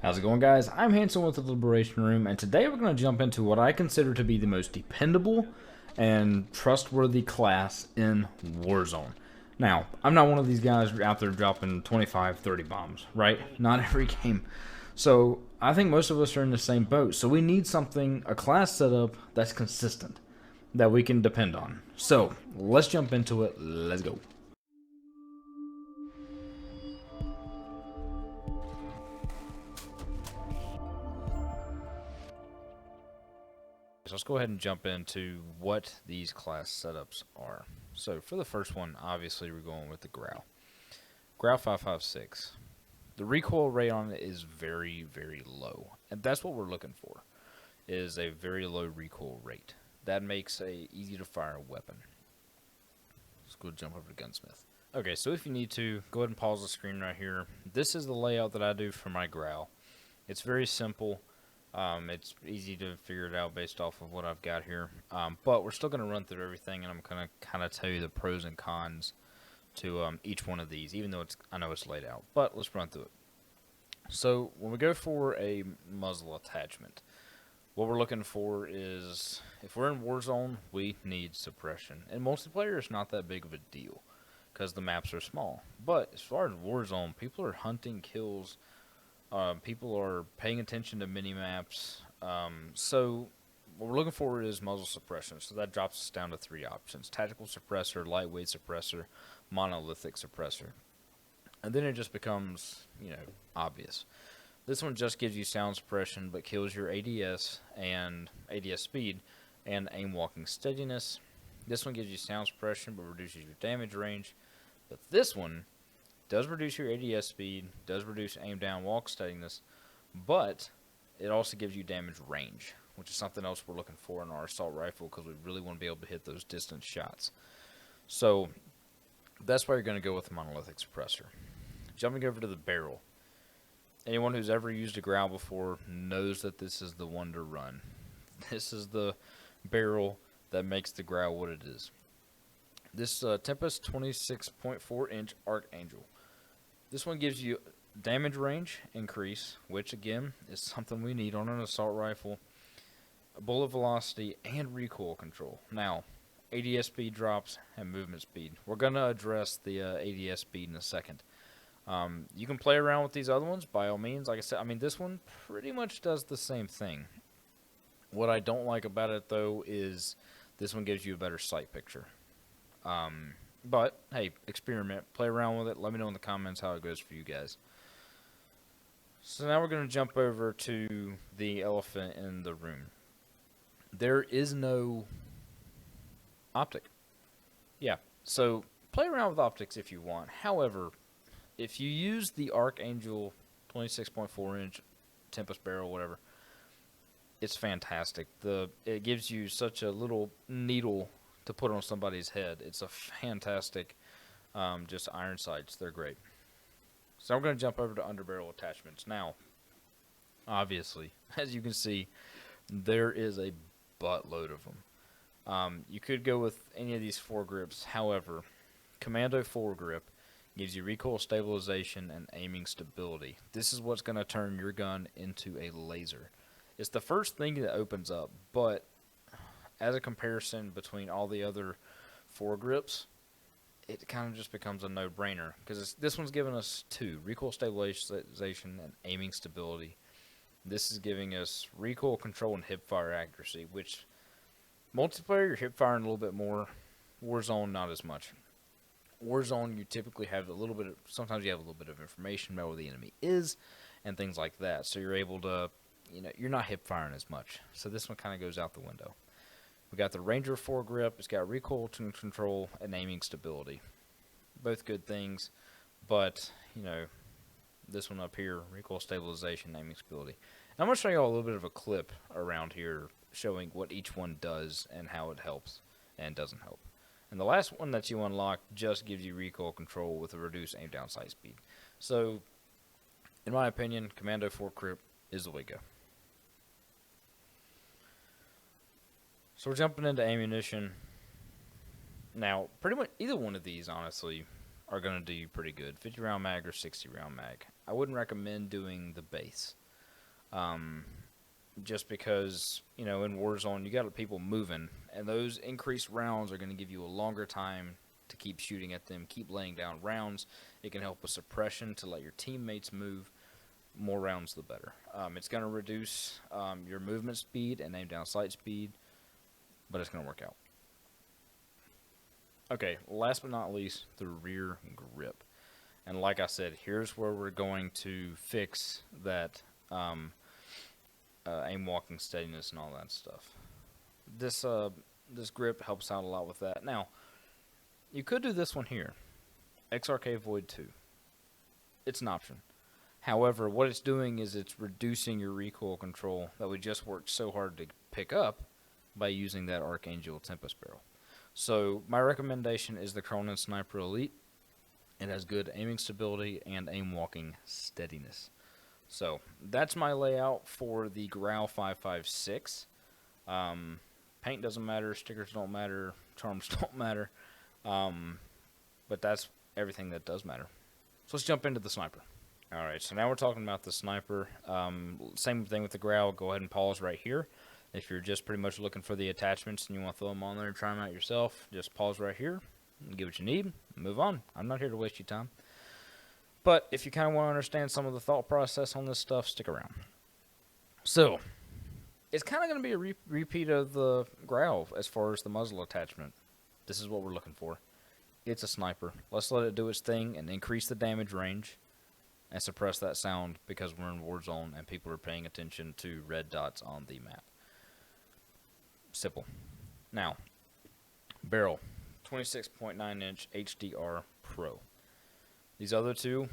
How's it going, guys? I'm Hanson with the Deliberation Room, and today we're going to jump into what I consider to be the most dependable and trustworthy class in Warzone. Now, I'm not one of these guys out there dropping 25, 30 bombs, right? Not every game. So, I think most of us are in the same boat. So, we need something, a class setup that's consistent, that we can depend on. So, let's jump into it. Let's go. So let's go ahead and jump into what these class setups are. So for the first one, obviously we're going with the Growl. Growl 556. The recoil rate on it is very, very low. And that's what we're looking for, is a very low recoil rate. That makes a easy to fire weapon. Let's go jump over to Gunsmith. Okay, so if you need to, go ahead and pause the screen right here. This is the layout that I do for my Growl. It's very simple. It's easy to figure it out based off of what I've got here. But we're still going to run through everything, and I'm going to kind of tell you the pros and cons to each one of these, even though I know it's laid out. But let's run through it. So when we go for a muzzle attachment, what we're looking for is, if we're in Warzone, we need suppression. And multiplayer is not that big of a deal because the maps are small. But as far as Warzone, people are hunting kills. People are paying attention to mini-maps. So what we're looking for is muzzle suppression. So that drops us down to three options: tactical suppressor, lightweight suppressor, monolithic suppressor. And then it just becomes, obvious. This one just gives you sound suppression, but kills your ADS and ADS speed and aim walking steadiness. This one gives you sound suppression, but reduces your damage range. But this one does reduce your ADS speed, does reduce aim down walk steadiness, but it also gives you damage range, which is something else we're looking for in our assault rifle because we really want to be able to hit those distance shots. So that's why you're going to go with the monolithic suppressor. Jumping over to the barrel. Anyone who's ever used a Growl before knows that this is the one to run. This is the barrel that makes the Growl what it is. This Tempest 26.4 inch Archangel. This one gives you damage range increase, which again is something we need on an assault rifle, bullet velocity, and recoil control. Now, ADS speed drops and movement speed. We're going to address the ADS speed in a second. You can play around with these other ones by all means. Like I said, this one pretty much does the same thing. What I don't like about it though is this one gives you a better sight picture. But, hey, experiment. Play around with it. Let me know in the comments how it goes for you guys. So now we're going to jump over to the elephant in the room. There is no optic. Yeah, so play around with optics if you want. However, if you use the Archangel 26.4 inch Tempest barrel, whatever, it's fantastic. It gives you such a little needle to put on somebody's head. It's a fantastic, just iron sights. They're great. So I'm going to jump over to underbarrel attachments. Now, obviously, as you can see, there is a buttload of them. You could go with any of these foregrips. However, Commando foregrip gives you recoil stabilization and aiming stability. This is what's going to turn your gun into a laser. It's the first thing that opens up, but as a comparison between all the other foregrips, it kind of just becomes a no-brainer because this one's giving us two: recoil stabilization and aiming stability. This is giving us recoil control and hipfire accuracy, which multiplayer you're hipfiring a little bit more. Warzone not as much. Warzone you typically have sometimes you have a little bit of information about where the enemy is and things like that, so you're able to, you're not hipfiring as much. So this one kind of goes out the window. We got the Ranger foregrip. It's got recoil control and aiming stability. Both good things, but, this one up here, recoil stabilization, aiming stability. And I'm going to show you all a little bit of a clip around here showing what each one does and how it helps and doesn't help. And the last one that you unlock just gives you recoil control with a reduced aim down sight speed. So, in my opinion, Commando foregrip is the way to go. So we're jumping into ammunition. Now, pretty much either one of these, honestly, are going to do you pretty good. 50 round mag or 60 round mag. I wouldn't recommend doing the base. Just because, in Warzone, you got people moving, and those increased rounds are going to give you a longer time to keep shooting at them, keep laying down rounds. It can help with suppression to let your teammates move. More rounds, the better. It's going to reduce your movement speed and aim down sight speed, but it's going to work out. Okay, last but not least, the rear grip. And like I said, here's where we're going to fix that aim walking steadiness and all that stuff. This grip helps out a lot with that. Now, you could do this one here, XRK Void 2. It's an option. However, what it's doing is it's reducing your recoil control that we just worked so hard to pick up by using that Archangel Tempest barrel. So my recommendation is the Cronin Sniper Elite. It has good aiming stability and aim walking steadiness. So that's my layout for the Grau 556. Paint doesn't matter, stickers don't matter, charms don't matter, but that's everything that does matter. So let's jump into the sniper. Alright, so now we're talking about the sniper. Same thing with the Grau. Go ahead and pause right here. If you're just pretty much looking for the attachments and you want to throw them on there and try them out yourself, just pause right here and get what you need and move on. I'm not here to waste your time. But if you kind of want to understand some of the thought process on this stuff, stick around. So, it's kind of going to be a repeat of the Grau as far as the muzzle attachment. This is what we're looking for. It's a sniper. Let's let it do its thing and increase the damage range and suppress that sound because we're in Warzone and people are paying attention to red dots on the map. Simple. Now, barrel, 26.9 inch HDR Pro. These other two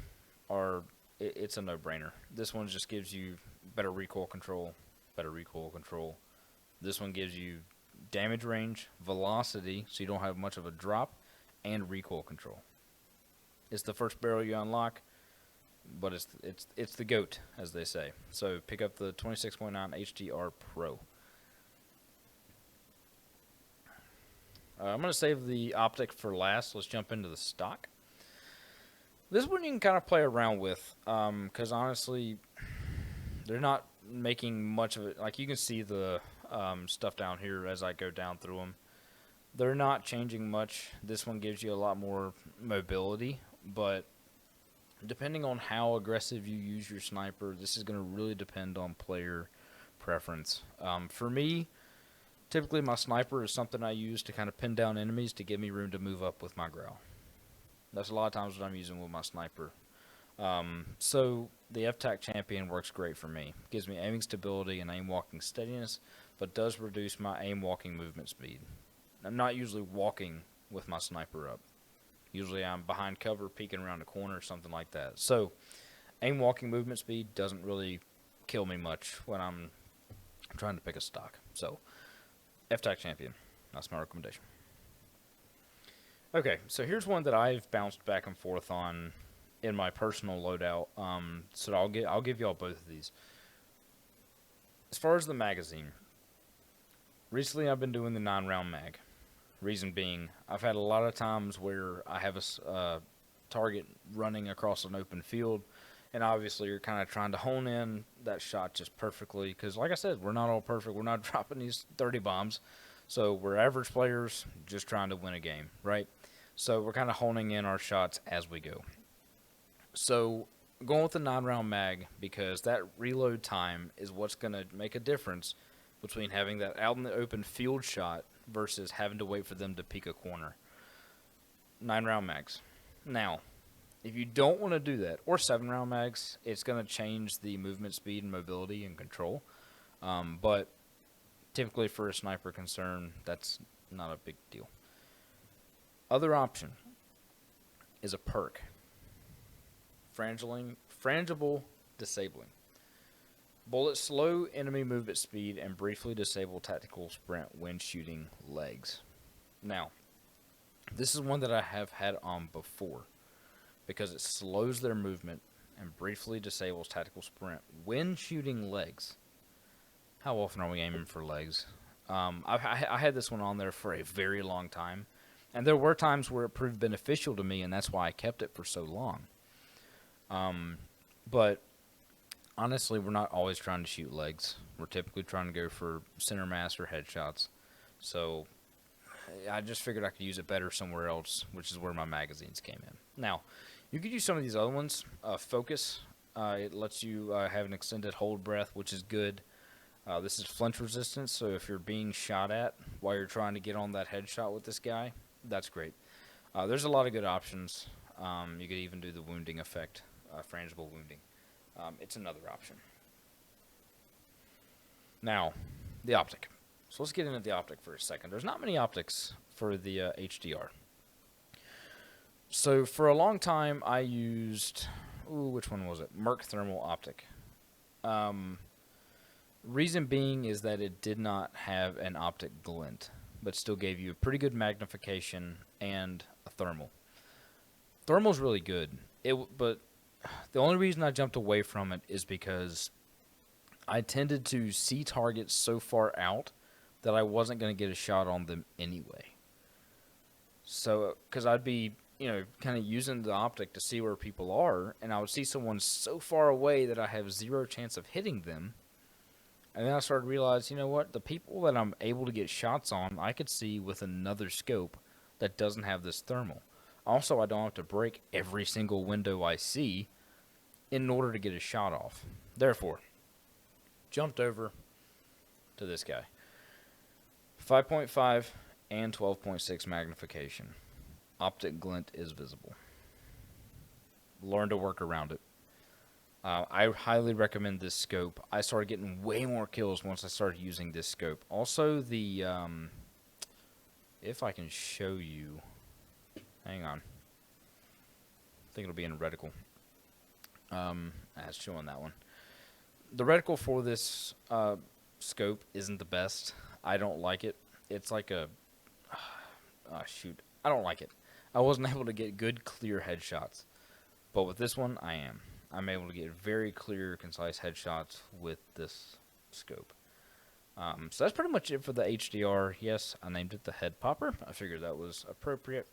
are, it's a no-brainer. This one just gives you better recoil control. This one gives you damage range, velocity, so you don't have much of a drop, and recoil control. It's the first barrel you unlock, but it's the GOAT, as they say. So pick up the 26.9 HDR Pro. I'm going to save the optic for last. Let's jump into the stock. This one you can kind of play around with, because honestly, they're not making much of it. Like, you can see the stuff down here as I go down through them. They're not changing much. This one gives you a lot more mobility, but depending on how aggressive you use your sniper, this is going to really depend on player preference. For me, typically my sniper is something I use to kind of pin down enemies to give me room to move up with my Grau. That's a lot of times what I'm using with my sniper. So the FTAC Champion works great for me. Gives me aiming stability and aim walking steadiness, but does reduce my aim walking movement speed. I'm not usually walking with my sniper up. Usually I'm behind cover, peeking around a corner, or something like that. So aim walking movement speed doesn't really kill me much when I'm trying to pick a stock. So FTAC Champion, that's my recommendation. Okay, so here's one that I've bounced back and forth on in my personal loadout. So I'll give y'all both of these. As far as the magazine, recently I've been doing the 9-round mag. Reason being, I've had a lot of times where I have a target running across an open field, and obviously you're kind of trying to hone in that shot just perfectly. Because like I said, we're not all perfect. We're not dropping these 30 bombs. So we're average players just trying to win a game, right? So we're kind of honing in our shots as we go. So going with the 9-round mag, because that reload time is what's going to make a difference between having that out in the open field shot versus having to wait for them to peek a corner. 9-round mags. Now, if you don't want to do that, or 7-round mags, it's going to change the movement speed and mobility and control. But typically for a sniper concern, that's not a big deal. Other option is a perk. Frangible disabling. Bullets slow enemy movement speed and briefly disable tactical sprint when shooting legs. Now, this is one that I have had on before because it slows their movement and briefly disables tactical sprint when shooting legs. How often are we aiming for legs? I had this one on there for a very long time, and there were times where it proved beneficial to me, and that's why I kept it for so long. But Honestly, we're not always trying to shoot legs. We're typically trying to go for center mass or headshots. So I just figured I could use it better somewhere else, which is where my magazines came in. Now, you could use some of these other ones. Focus. It lets you have an extended hold breath, which is good. This is flinch resistance, so if you're being shot at while you're trying to get on that headshot with this guy, that's great. There's a lot of good options. You could even do the wounding effect, frangible wounding. It's another option. Now, the optic. So let's get into the optic for a second. There's not many optics for the HDR. So for a long time, I used, which one was it? Merc Thermal Optic. Reason being is that it did not have an optic glint, but still gave you a pretty good magnification and a thermal. Thermal's really good. But the only reason I jumped away from it is because I tended to see targets so far out that I wasn't going to get a shot on them anyway. So, because I'd be, kind of using the optic to see where people are, and I would see someone so far away that I have zero chance of hitting them. And then I started to realize, you know what? The people that I'm able to get shots on, I could see with another scope that doesn't have this thermal. Also, I don't have to break every single window I see in order to get a shot off. Therefore, jumped over to this guy. 5.5 and 12.6 magnification. Optic glint is visible. Learn to work around it. I highly recommend this scope. I started getting way more kills once I started using this scope. Also, the, if I can show you, hang on. I think it'll be in reticle. It's showing that one. The reticle for this scope isn't the best. I don't like it. It's like a, shoot, I don't like it. I wasn't able to get good, clear headshots. But with this one, I am. I'm able to get very clear, concise headshots with this scope. So that's pretty much it for the HDR. Yes, I named it the Head Popper. I figured that was appropriate.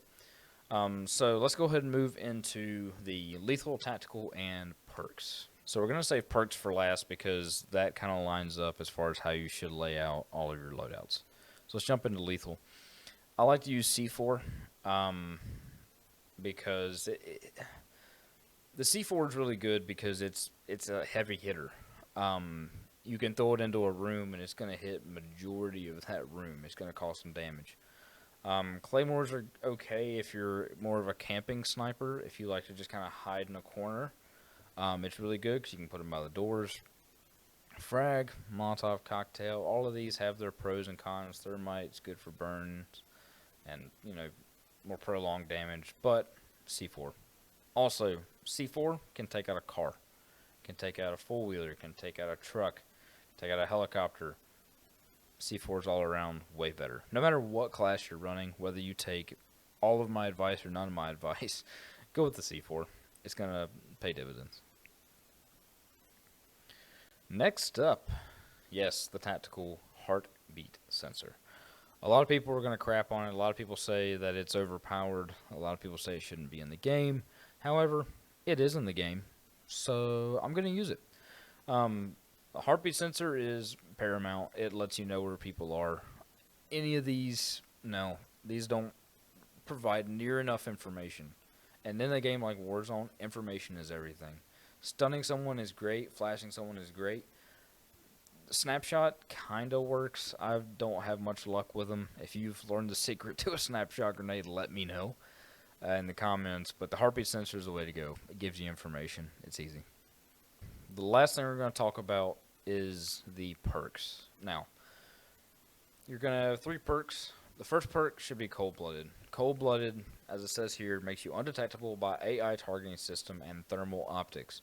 So let's go ahead and move into the lethal, tactical, and perks. So we're going to save perks for last because that kind of lines up as far as how you should lay out all of your loadouts. So let's jump into lethal. I like to use C4 because the C4 is really good because it's a heavy hitter. You can throw it into a room and it's going to hit majority of that room. It's going to cause some damage. Claymores are okay if you're more of a camping sniper. If you like to just kind of hide in a corner, it's really good because you can put them by the doors. Frag, Molotov, cocktail, all of these have their pros and cons. Thermite's good for burns and, more prolonged damage, but C4. Also, C4 can take out a car, can take out a four-wheeler, can take out a truck, take out a helicopter. C4 is all around way better. No matter what class you're running, whether you take all of my advice or none of my advice, go with the C4. It's going to pay dividends. Next up, yes, the tactical heartbeat sensor. A lot of people are going to crap on it. A lot of people say that it's overpowered. A lot of people say it shouldn't be in the game. However, it is in the game, so I'm going to use it. The heartbeat sensor is paramount. It lets you know where people are. Any of these, no, these don't provide near enough information. And in a game like Warzone, information is everything. Stunning someone is great. Flashing someone is great. The snapshot kind of works. I don't have much luck with them. If you've learned the secret to a snapshot grenade, let me know in the comments. But the heartbeat sensor is the way to go. It gives you information. It's easy. The last thing we're going to talk about is the perks. Now, you're going to have 3 perks. The first perk should be cold-blooded. Cold-blooded, as it says here, makes you undetectable by AI targeting system and thermal optics.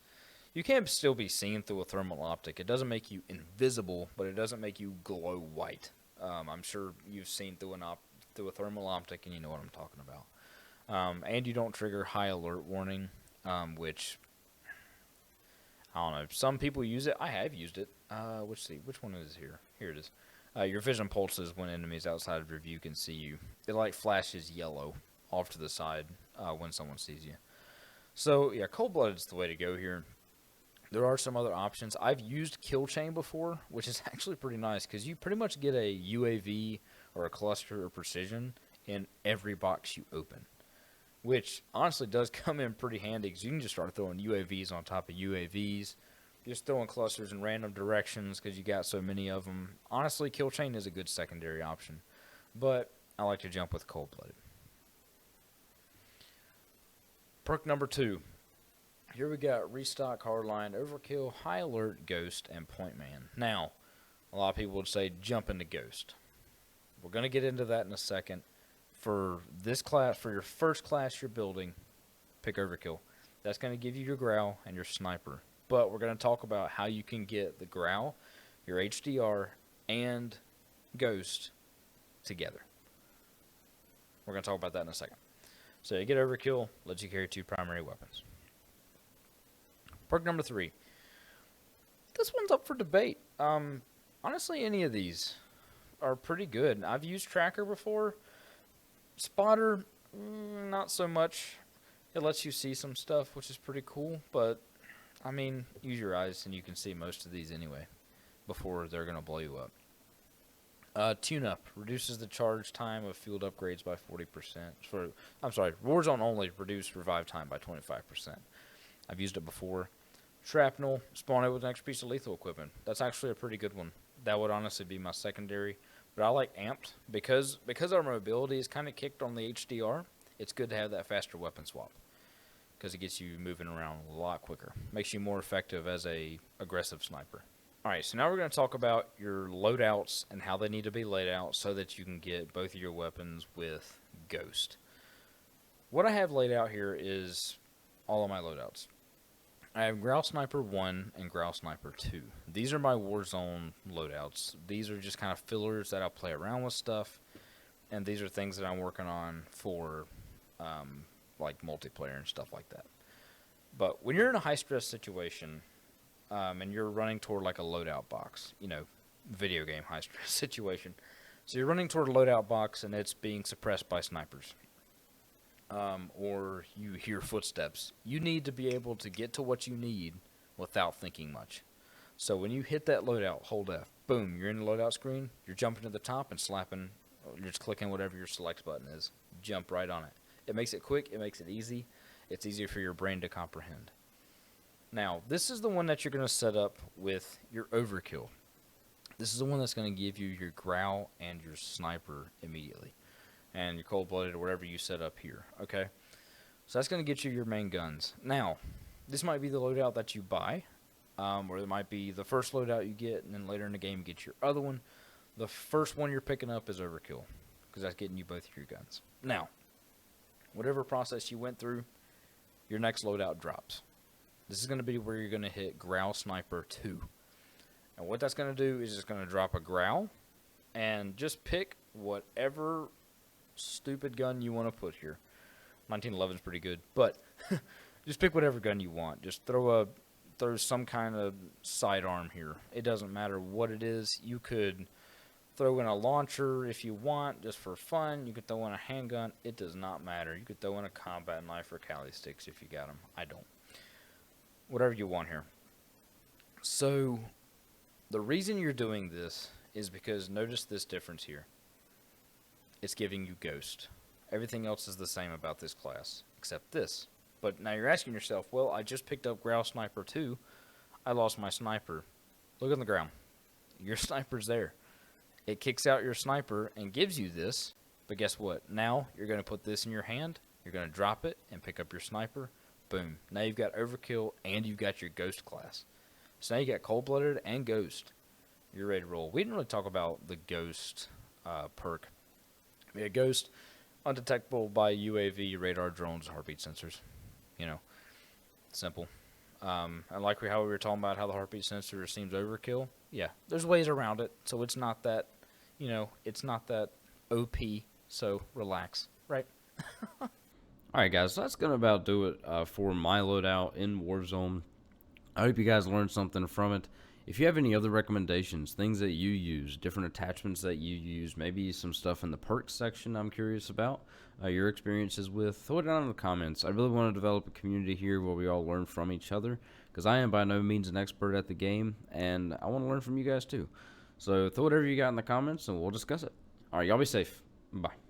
You can still be seen through a thermal optic. It doesn't make you invisible, but it doesn't make you glow white. I'm sure you've seen through a thermal optic, and you know what I'm talking about. And you don't trigger high alert warning, which, I don't know. Some people use it. I have used it. Let's see. Which one is here? Here it is. Your vision pulses when enemies outside of your view can see you. It like flashes yellow off to the side when someone sees you. So, yeah, cold-blooded is the way to go here. There are some other options. I've used kill chain before, which is actually pretty nice because you pretty much get a UAV or a cluster or precision in every box you open, which honestly does come in pretty handy because you can just start throwing UAVs on top of UAVs, just throwing clusters in random directions because you got so many of them. Honestly, kill chain is a good secondary option, but I like to jump with cold-blooded. Perk number 2. Here we got Restock, Hardline, Overkill, High Alert, Ghost, and Point Man. Now, a lot of people would say jump into Ghost. We're going to get into that in a second. For this class, for your first class you're building, pick Overkill. That's going to give you your Growl and your Sniper. But we're going to talk about how you can get the Growl, your HDR, and Ghost together. We're going to talk about that in a second. So you get Overkill, lets you carry 2 primary weapons. Perk number 3. This one's up for debate. Honestly, any of these are pretty good. I've used Tracker before. Spotter, not so much. It lets you see some stuff, which is pretty cool. But, I mean, use your eyes and you can see most of these anyway before they're going to blow you up. Tune-up reduces the charge time of field upgrades by 40%. Warzone only reduce revive time by 25%. I've used it before. Shrapnel, spawn it with an extra piece of lethal equipment. That's actually a pretty good one. That would honestly be my secondary. But I like Amped because our mobility is kind of kicked on the HDR. It's good to have that faster weapon swap because it gets you moving around a lot quicker. Makes you more effective as a aggressive sniper. All right, so now we're going to talk about your loadouts and how they need to be laid out so that you can get both of your weapons with Ghost. What I have laid out here is all of my loadouts. I have Growl Sniper 1 and Growl Sniper 2. These are my Warzone loadouts. These are just kind of fillers that I'll play around with stuff, and these are things that I'm working on for like multiplayer and stuff like that. But when you're in a high-stress situation and you're running toward like a loadout box, video game high-stress situation, so you're running toward a loadout box and it's being suppressed by snipers. Or you hear footsteps. You need to be able to get to what you need without thinking much. So when you hit that loadout, hold F. Boom, you're in the loadout screen. You're jumping to the top and slapping. You're just clicking whatever your select button is. Jump right on it. It makes it quick. It makes it easy. It's easier for your brain to comprehend. Now, this is the one that you're going to set up with your Overkill. This is the one that's going to give you your Growl and your Sniper immediately. And your cold-blooded or whatever you set up here, okay? So that's going to get you your main guns. Now, this might be the loadout that you buy, or it might be the first loadout you get, and then later in the game you get your other one. The first one you're picking up is Overkill, because that's getting you both of your guns. Now, whatever process you went through, your next loadout drops. This is going to be where you're going to hit Growl Sniper 2. And what that's going to do is it's going to drop a Growl, and just pick whatever stupid gun you want to put here. 1911 is pretty good, but just pick whatever gun you want. Just throw some kind of sidearm here. It doesn't matter what it is. You could throw in a launcher if you want, just for fun. You could throw in a handgun. It does not matter. You could throw in a combat knife or Cali sticks if you got them. I don't. Whatever you want here. So the reason you're doing this is because notice this difference here. It's giving you Ghost. Everything else is the same about this class, except this. But now you're asking yourself, well, I just picked up Growl Sniper 2. I lost my Sniper. Look on the ground. Your Sniper's there. It kicks out your Sniper and gives you this, but guess what? Now you're going to put this in your hand, you're going to drop it and pick up your Sniper. Boom. Now you've got Overkill and you've got your Ghost class. So now you got Cold-Blooded and Ghost. You're ready to roll. We didn't really talk about the Ghost perk. Yeah, Ghost, undetectable by UAV, radar, drones, heartbeat sensors. Simple. And like how we were talking about how the heartbeat sensor seems overkill. Yeah, there's ways around it, so it's not that, it's not that OP. So relax, right? All right, guys, so that's gonna about do it for my loadout in Warzone. I hope you guys learned something from it. If you have any other recommendations, things that you use, different attachments that you use, maybe some stuff in the perks section I'm curious about, your experiences with, throw it down in the comments. I really want to develop a community here where we all learn from each other. because I am by no means an expert at the game, and I want to learn from you guys too. So throw whatever you got in the comments, and we'll discuss it. All right, y'all be safe. Bye.